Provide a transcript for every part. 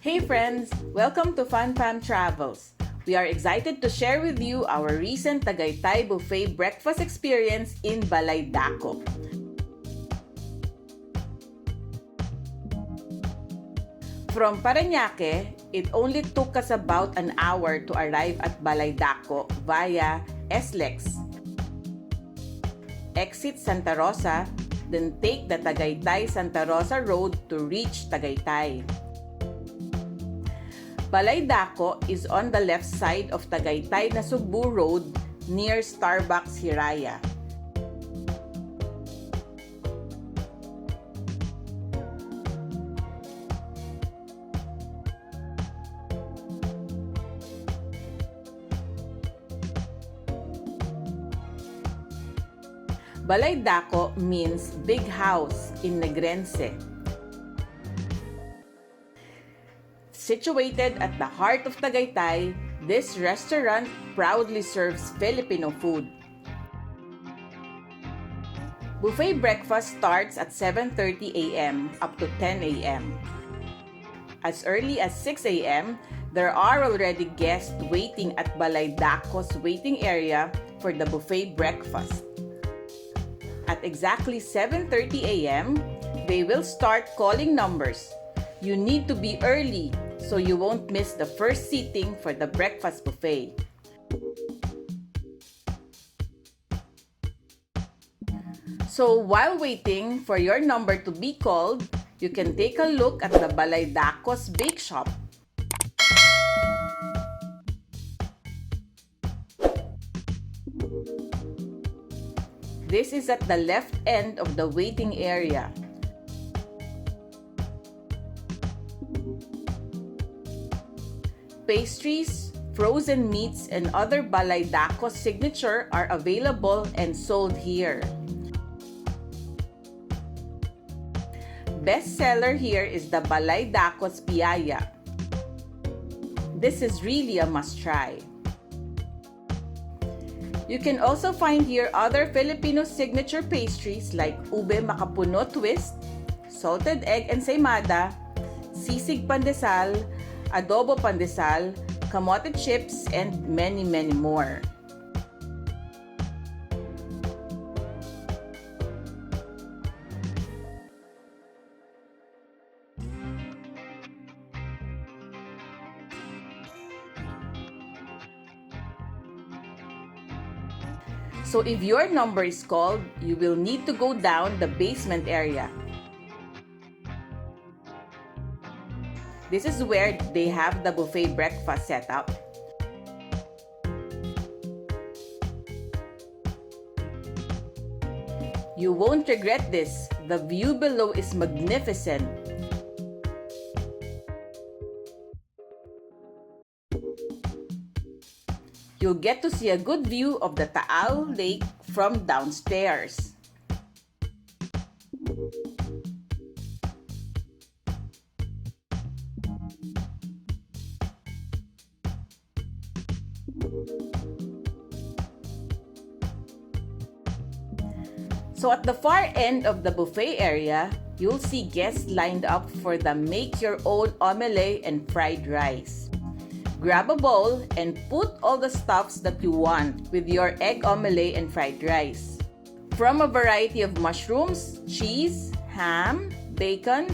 Hey friends! Welcome to Fun Fam Travels. We are excited to share with you our recent Tagaytay Buffet breakfast experience in Balay Daco. From Parañaque, it only took us about an hour to arrive at Balay Daco via SLEX. Exit Santa Rosa, then take the Tagaytay-Santa Rosa Road to reach Tagaytay. Balay Daco is on the left side of Tagaytay-Nasugbu Road near Starbucks Hiraya. Balay Daco means big house in Negrense. Situated at the heart of Tagaytay, this restaurant proudly serves Filipino food. Buffet breakfast starts at 7:30 a.m. up to 10 a.m. As early as 6 a.m., there are already guests waiting at Balay Daco's waiting area for the buffet breakfast. At exactly 7:30 a.m., they will start calling numbers. You need to be early so you won't miss the first seating for the breakfast buffet. So while waiting for your number to be called, you can take a look at the Balay Daco's bake shop. This is at the left end of the waiting area. Pastries, frozen meats, and other Balay Daco signature are available and sold here. Best seller here is the Balay Daco's Piaya. This is really a must-try. You can also find here other Filipino signature pastries like ube makapuno twist, salted egg ensaymada, sisig pandesal, adobo pandesal, kamote chips, and many more. So if your number is called, you will need to go down the basement area. This is where they have the buffet breakfast set up. You won't regret this. The view below is magnificent. You'll get to see a good view of the Taal Lake from downstairs. So at the far end of the buffet area, you'll see guests lined up for the make-your-own omelette and fried rice. Grab a bowl and put all the stuffs that you want with your egg omelette and fried rice. From a variety of mushrooms, cheese, ham, bacon,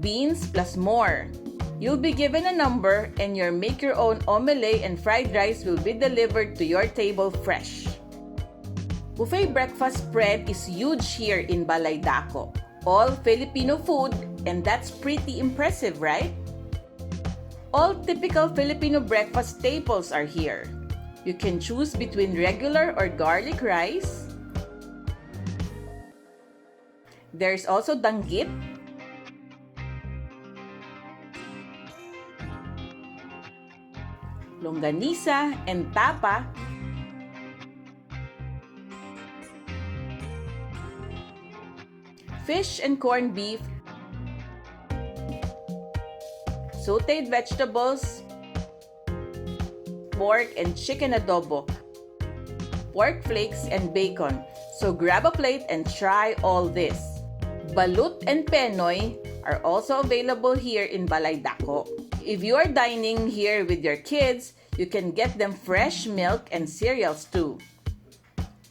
beans, plus more. You'll be given a number and your make-your-own omelette and fried rice will be delivered to your table fresh. Buffet breakfast spread is huge here in Balay Daco. All Filipino food, and that's pretty impressive, right? All typical Filipino breakfast staples are here. You can choose between regular or garlic rice. There's also danggit, longganisa, and tapa. Fish and corned beef, sauteed vegetables, pork and chicken adobo, pork flakes, and bacon. So grab a plate and try all this. Balut and penoy are also available here in Balay Daco. If you are dining here with your kids, you can get them fresh milk and cereals too.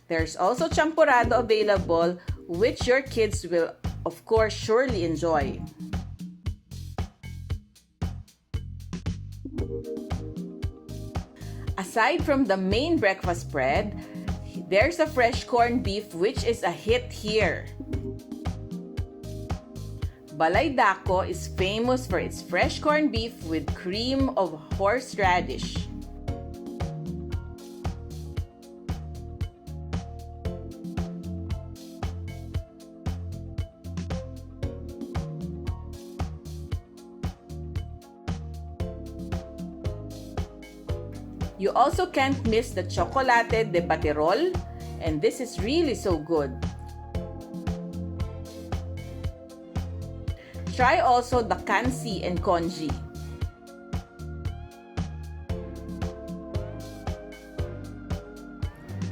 There's also champurrado available, which your kids will, of course, surely enjoy. Aside from the main breakfast spread, there's a fresh corned beef which is a hit here. Balay Daco is famous for its fresh corned beef with cream of horseradish. You also can't miss the chocolate de baterol, and this is really so good. Try also the kansi and congee.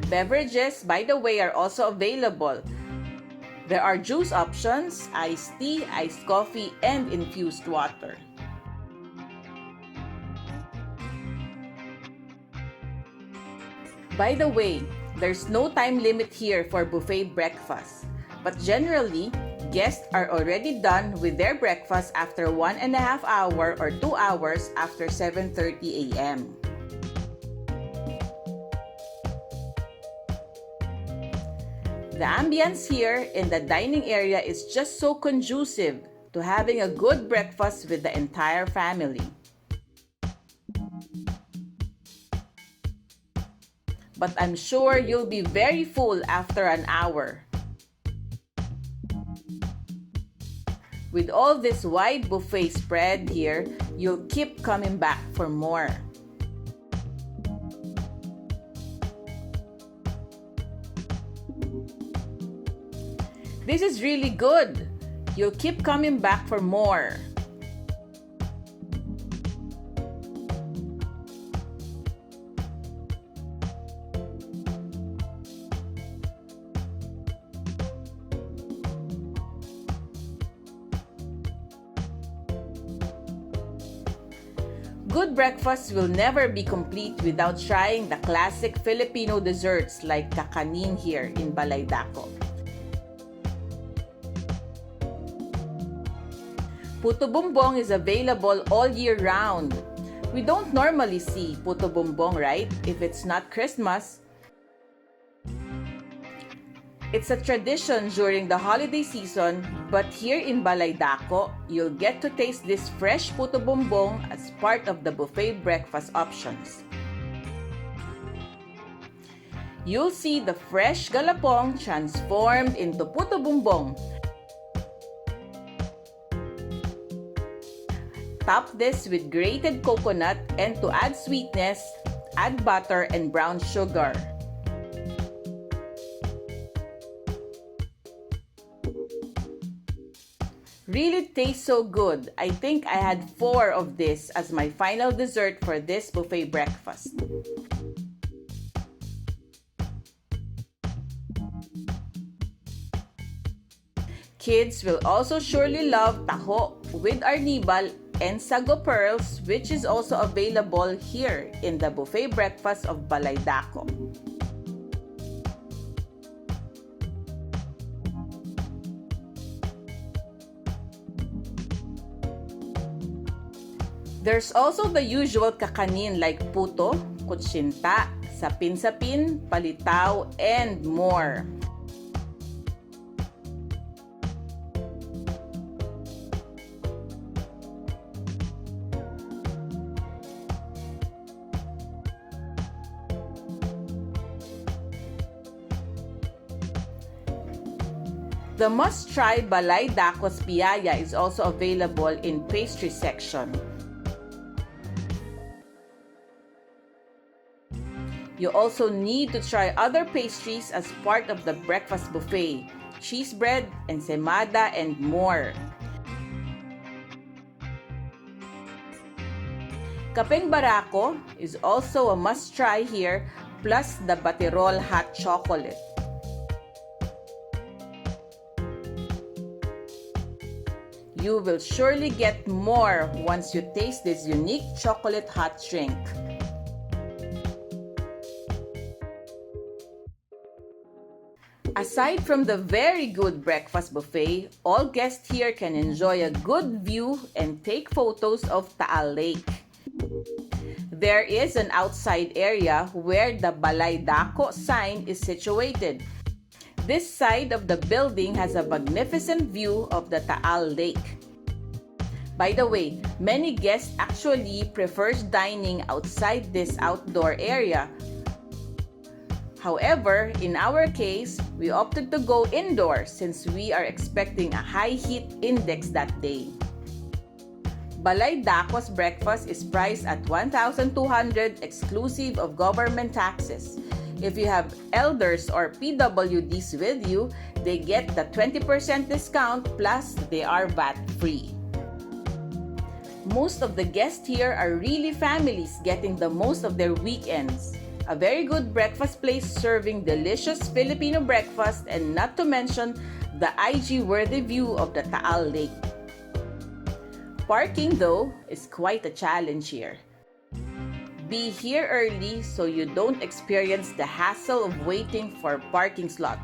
Beverages, by the way, are also available. There are juice options, iced tea, iced coffee, and infused water. By the way, there's no time limit here for buffet breakfast, but generally, guests are already done with their breakfast after 1.5 hours or 2 hours after 7:30 a.m. The ambience here in the dining area is just so conducive to having a good breakfast with the entire family. But I'm sure you'll be very full after an hour. With all this wide buffet spread here, you'll keep coming back for more. This is really good. You'll keep coming back for more. Good breakfast will never be complete without trying the classic Filipino desserts like kakanin here in Balay Daco. Puto Bumbong is available all year round. We don't normally see Puto Bumbong, right? If it's not Christmas. It's a tradition during the holiday season, but here in Balay Daco, you'll get to taste this fresh Puto Bumbong as part of the buffet breakfast options. You'll see the fresh galapong transformed into Puto Bumbong. Top this with grated coconut, and to add sweetness, add butter and brown sugar. Really tastes so good. I think I had 4 of this as my final dessert for this buffet breakfast. Kids will also surely love taho with arnibal and sago pearls, which is also available here in the buffet breakfast of Balay Daco. There's also the usual kakanin like puto, kutsinta, sapin-sapin, palitaw, and more. The must-try Balay Daco's Piyaya is also available in pastry section. You also need to try other pastries as part of the breakfast buffet, cheese bread, ensaymada, and more. Kapeng Barako is also a must-try here, plus the Baterol hot chocolate. You will surely get more once you taste this unique chocolate hot drink. Aside from the very good breakfast buffet, all guests here can enjoy a good view and take photos of Taal Lake. There is an outside area where the Balay Dako sign is situated. This side of the building has a magnificent view of the Taal Lake. By the way, many guests actually prefers dining outside this outdoor area. However, in our case, we opted to go indoors since we are expecting a high heat index that day. Balay Daco's breakfast is priced at 1,200 exclusive of government taxes. If you have elders or PWDs with you, they get the 20% discount plus they are VAT free. Most of the guests here are really families getting the most of their weekends. A very good breakfast place serving delicious Filipino breakfast and not to mention the IG-worthy view of the Taal Lake. Parking though is quite a challenge here. Be here early so you don't experience the hassle of waiting for parking slot.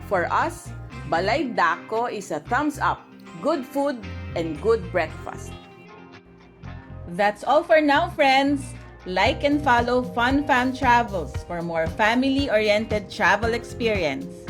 For us, Balay Daco is a thumbs up, good food and good breakfast. That's all for now, friends. Like and follow Fun Fam Travels for more family-oriented travel experience.